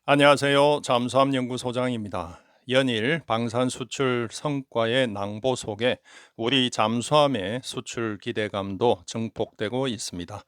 안녕하세요. 잠수함 연구소장입니다. 연일 방산 수출 성과의 낭보 속에 우리 잠수함의 수출 기대감도 증폭되고 있습니다.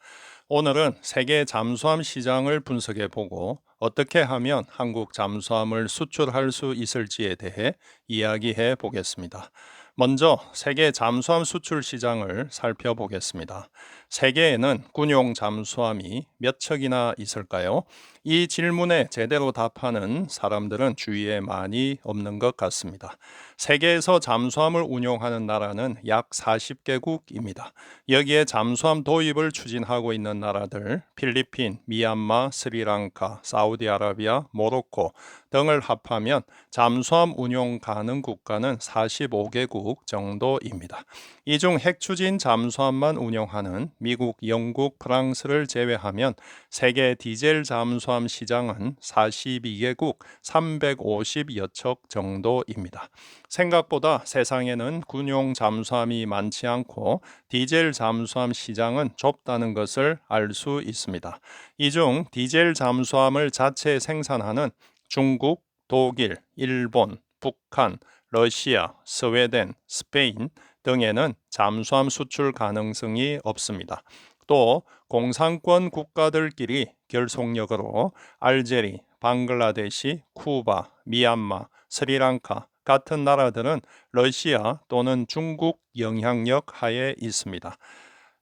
오늘은 세계 잠수함 시장을 분석해 보고 어떻게 하면 한국 잠수함을 수출할 수 있을지에 대해 이야기해 보겠습니다. 먼저 세계 잠수함 수출 시장을 살펴보겠습니다. 세계에는 군용 잠수함이 몇 척이나 있을까요? 이 질문에 제대로 답하는 사람들은 주위에 많이 없는 것 같습니다. 세계에서 잠수함을 운용하는 나라는 약 40개국입니다. 여기에 잠수함 도입을 추진하고 있는 나라들, 필리핀, 미얀마, 스리랑카, 사우디아라비아, 모로코 등을 합하면 잠수함 운용 가능 국가는 45개국 정도입니다. 이 중 핵추진 잠수함만 운영하는 미국, 영국, 프랑스를 제외하면 세계 디젤 잠수함 시장은 42개국 350여 척 정도입니다. 생각보다 세상에는 군용 잠수함이 많지 않고 디젤 잠수함 시장은 좁다는 것을 알 수 있습니다. 이 중 디젤 잠수함을 자체 생산하는 중국, 독일, 일본, 북한, 러시아, 스웨덴, 스페인 등에는 잠수함 수출 가능성이 없습니다. 또 공산권 국가들끼리 결속력으로 알제리, 방글라데시, 쿠바, 미얀마, 스리랑카 같은 나라들은 러시아 또는 중국 영향력 하에 있습니다.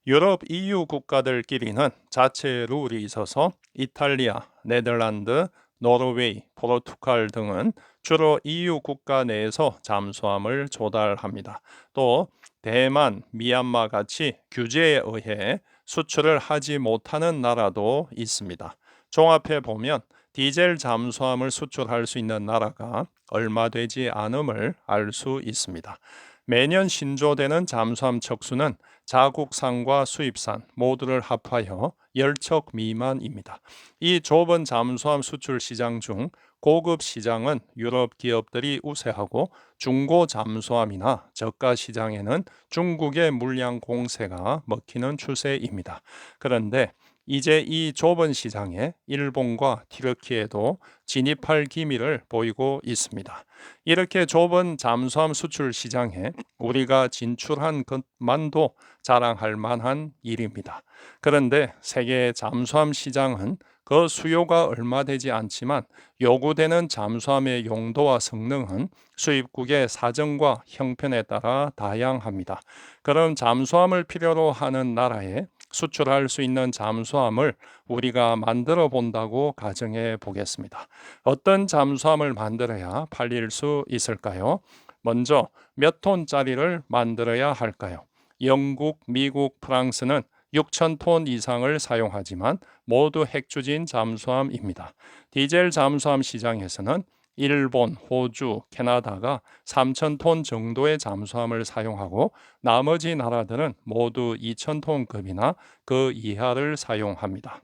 유럽 EU 국가들끼리는 자체 룰이 있어서 이탈리아, 네덜란드, 노르웨이, 포르투갈 등은 주로 EU 국가 내에서 잠수함을 조달합니다. 또 대만, 미얀마 같이 규제에 의해 수출을 하지 못하는 나라도 있습니다. 종합해 보면 디젤 잠수함을 수출할 수 있는 나라가 얼마 되지 않음을 알 수 있습니다. 매년 신조되는 잠수함 척수는 자국산과 수입산 모두를 합하여 10척 미만입니다. 이 좁은 잠수함 수출 시장 중 고급 시장은 유럽 기업들이 우세하고 중고 잠수함이나 저가 시장에는 중국의 물량 공세가 먹히는 추세입니다. 그런데 이제 이 좁은 시장에 일본과 튀르키예도 진입할 기미를 보이고 있습니다. 이렇게 좁은 잠수함 수출 시장에 우리가 진출한 것만도 자랑할 만한 일입니다. 그런데 세계 잠수함 시장은 그 수요가 얼마 되지 않지만 요구되는 잠수함의 용도와 성능은 수입국의 사정과 형편에 따라 다양합니다. 그럼 잠수함을 필요로 하는 나라에 수출할 수 있는 잠수함을 우리가 만들어 본다고 가정해 보겠습니다. 어떤 잠수함을 만들어야 팔릴 수 있을까요? 먼저 몇 톤짜리를 만들어야 할까요? 영국, 미국, 프랑스는 6천 톤 이상을 사용하지만 모두 핵추진 잠수함입니다. 디젤 잠수함 시장에서는 일본, 호주, 캐나다가 3천 톤 정도의 잠수함을 사용하고 나머지 나라들은 모두 2천 톤급이나 그 이하를 사용합니다.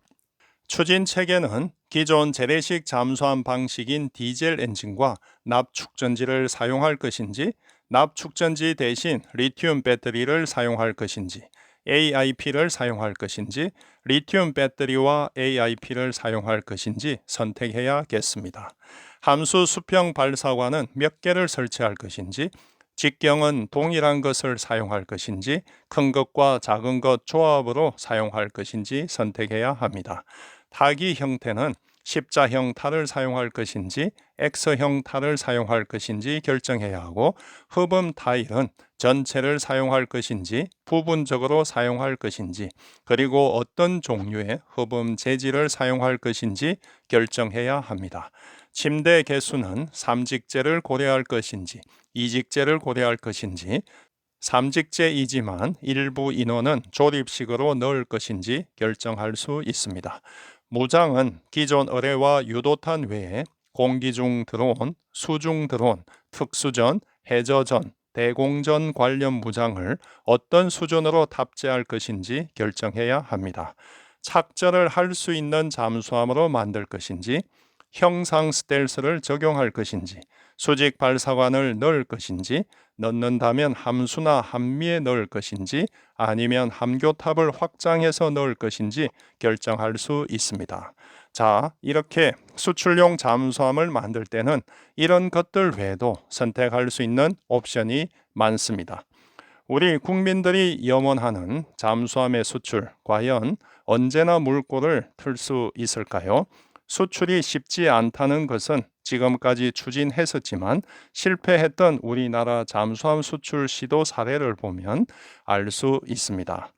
추진 체계는 기존 재래식 잠수함 방식인 디젤 엔진과 납축전지를 사용할 것인지, 납축전지 대신 리튬 배터리를 사용할 것인지, AIP를 사용할 것인지, 리튬 배터리와 AIP를 사용할 것인지 선택해야겠습니다. 함수 수평 발사관은 몇 개를 설치할 것인지, 직경은 동일한 것을 사용할 것인지, 큰 것과 작은 것 조합으로 사용할 것인지 선택해야 합니다. 타기 형태는 십자형 탈을 사용할 것인지 X형 탈을 사용할 것인지 결정해야 하고, 흡음 타일은 전체를 사용할 것인지 부분적으로 사용할 것인지, 그리고 어떤 종류의 흡음 재질을 사용할 것인지 결정해야 합니다. 침대 개수는 삼직제를 고려할 것인지 이직제를 고려할 것인지, 삼직제이지만 일부 인원은 조립식으로 넣을 것인지 결정할 수 있습니다. 무장은 기존 의뢰와 유도탄 외에 공기중 드론, 수중 드론, 특수전, 해저전, 대공전 관련 무장을 어떤 수준으로 탑재할 것인지 결정해야 합니다. 착전을 할 수 있는 잠수함으로 만들 것인지, 형상 스텔스를 적용할 것인지, 수직 발사관을 넣을 것인지, 넣는다면 함수나 함미에 넣을 것인지 아니면 함교탑을 확장해서 넣을 것인지 결정할 수 있습니다. 자, 이렇게 수출용 잠수함을 만들 때는 이런 것들 외에도 선택할 수 있는 옵션이 많습니다. 우리 국민들이 염원하는 잠수함의 수출, 과연 언제나 물꼬를 틀 수 있을까요? 수출이 쉽지 않다는 것은 지금까지 추진했었지만 실패했던 우리나라 잠수함 수출 시도 사례를 보면 알 수 있습니다.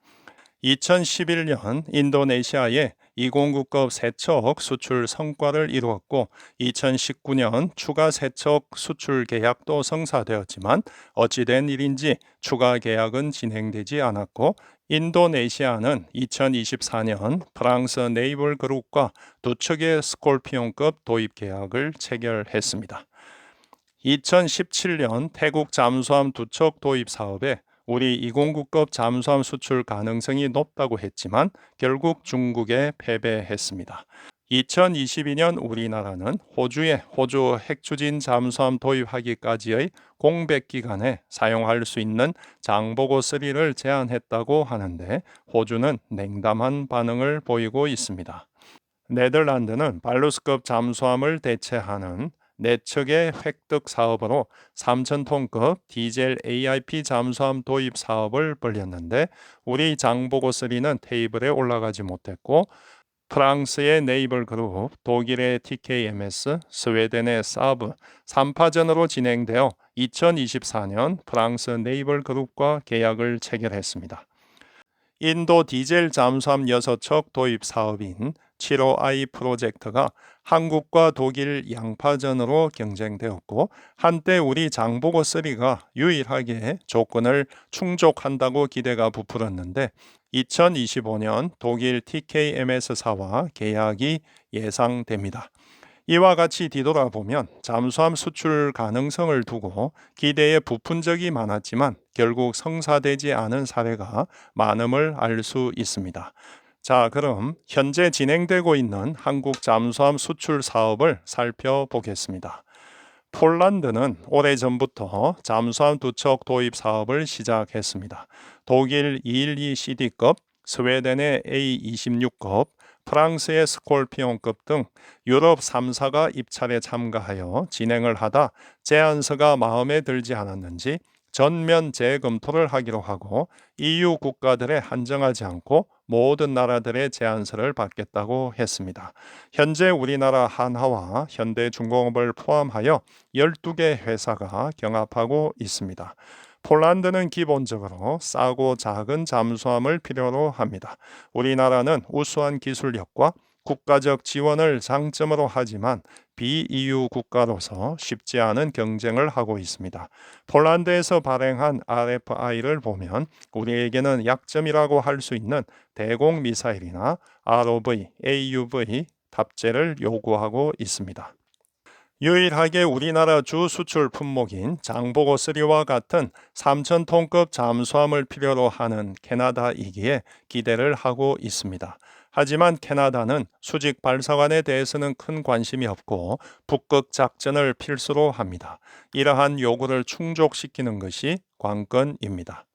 2011년 인도네시아에 209급 세척 수출 성과를 이루었고 2019년 추가 세척 수출 계약도 성사되었지만 어찌된 일인지 추가 계약은 진행되지 않았고 인도네시아는 2024년 프랑스 네이벌 그룹과 두 척의 스콜피온급 도입 계약을 체결했습니다. 2017년 태국 잠수함 두 척 도입 사업에 우리 209급 잠수함 수출 가능성이 높다고 했지만 결국 중국에 패배했습니다. 2022년 우리나라는 호주에 호주 핵추진 잠수함 도입하기까지의 공백 기간에 사용할 수 있는 장보고 3를 제안했다고 하는데 호주는 냉담한 반응을 보이고 있습니다. 네덜란드는 발루스급 잠수함을 대체하는 4척의 획득 사업으로 3,000톤급 디젤 AIP 잠수함 도입 사업을 벌였는데 우리 장보고 3는 테이블에 올라가지 못했고 프랑스의 네이벌 그룹, 독일의 TKMS, 스웨덴의 사브 3파전으로 진행되어 2024년 프랑스 네이벌 그룹과 계약을 체결했습니다. 인도 디젤 잠수함 6척 도입 사업인 75i 프로젝트가 한국과 독일 양파전으로 경쟁되었고 한때 우리 장보고 3가 유일하게 조건을 충족한다고 기대가 부풀었는데 2025년 독일 TKMS사와 계약이 예상됩니다. 이와 같이 뒤돌아보면 잠수함 수출 가능성을 두고 기대에 부푼 적이 많았지만 결국 성사되지 않은 사례가 많음을 알 수 있습니다. 자, 그럼 현재 진행되고 있는 한국 잠수함 수출 사업을 살펴보겠습니다. 폴란드는 오래전부터 잠수함 두 척 도입 사업을 시작했습니다. 독일 212CD급, 스웨덴의 A26급, 프랑스의 스콜피온급 등 유럽 3사가 입찰에 참가하여 진행을 하다 제안서가 마음에 들지 않았는지 전면 재검토를 하기로 하고 EU 국가들에 한정하지 않고 모든 나라들의 제안서를 받겠다고 했습니다. 현재 우리나라 한화와 현대중공업을 포함하여 12개 회사가 경합하고 있습니다. 폴란드는 기본적으로 싸고 작은 잠수함을 필요로 합니다. 우리나라는 우수한 기술력과 국가적 지원을 장점으로 하지만 비EU 국가로서 쉽지 않은 경쟁을 하고 있습니다. 폴란드에서 발행한 RFI를 보면 우리에게는 약점이라고 할 수 있는 대공 미사일이나 ROV, AUV 탑재를 요구하고 있습니다. 유일하게 우리나라 주 수출 품목인 장보고 3와 같은 3,000톤급 잠수함을 필요로 하는 캐나다이기에 기대를 하고 있습니다. 하지만 캐나다는 수직 발사관에 대해서는 큰 관심이 없고 북극 작전을 필수로 합니다. 이러한 요구를 충족시키는 것이 관건입니다.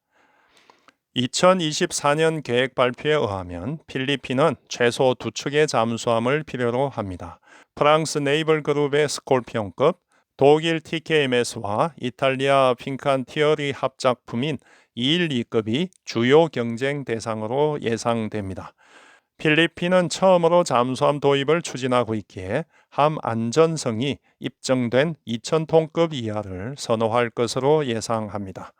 2024년 계획 발표에 의하면 필리핀은 최소 2척의 잠수함을 필요로 합니다. 프랑스 네이벌 그룹의 스콜피온급, 독일 TKMS와 이탈리아 핑칸티어리 합작품인 212급이 주요 경쟁 대상으로 예상됩니다. 필리핀은 처음으로 잠수함 도입을 추진하고 있기에 함 안전성이 입증된 2,000톤급 이하를 선호할 것으로 예상합니다.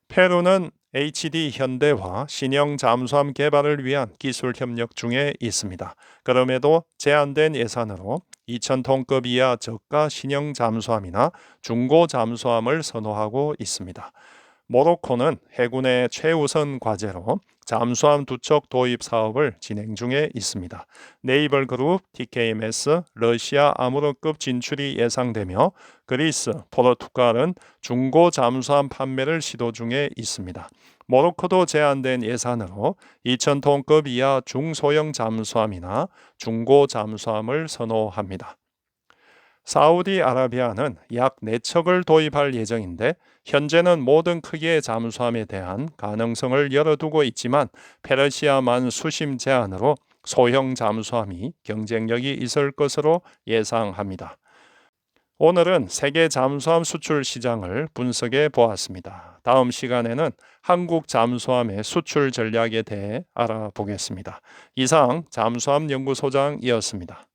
페루는 HD 현대와 신형 잠수함 개발을 위한 기술 협력 중에 있습니다. 그럼에도 제한된 예산으로 2,000톤급 이하 저가 신형 잠수함이나 중고 잠수함을 선호하고 있습니다. 모로코는 해군의 최우선 과제로 잠수함 2척 도입 사업을 진행 중에 있습니다. 네이벌 그룹, TKMS, 러시아 아무르급 진출이 예상되며 그리스, 포르투갈은 중고 잠수함 판매를 시도 중에 있습니다. 모로코도 제한된 예산으로 2,000톤급 이하 중소형 잠수함이나 중고 잠수함을 선호합니다. 사우디아라비아는 약 4척을 도입할 예정인데 현재는 모든 크기의 잠수함에 대한 가능성을 열어두고 있지만 페르시아만 수심 제한으로 소형 잠수함이 경쟁력이 있을 것으로 예상합니다. 오늘은 세계 잠수함 수출 시장을 분석해 보았습니다. 다음 시간에는 한국 잠수함의 수출 전략에 대해 알아보겠습니다. 이상 잠수함 연구소장이었습니다.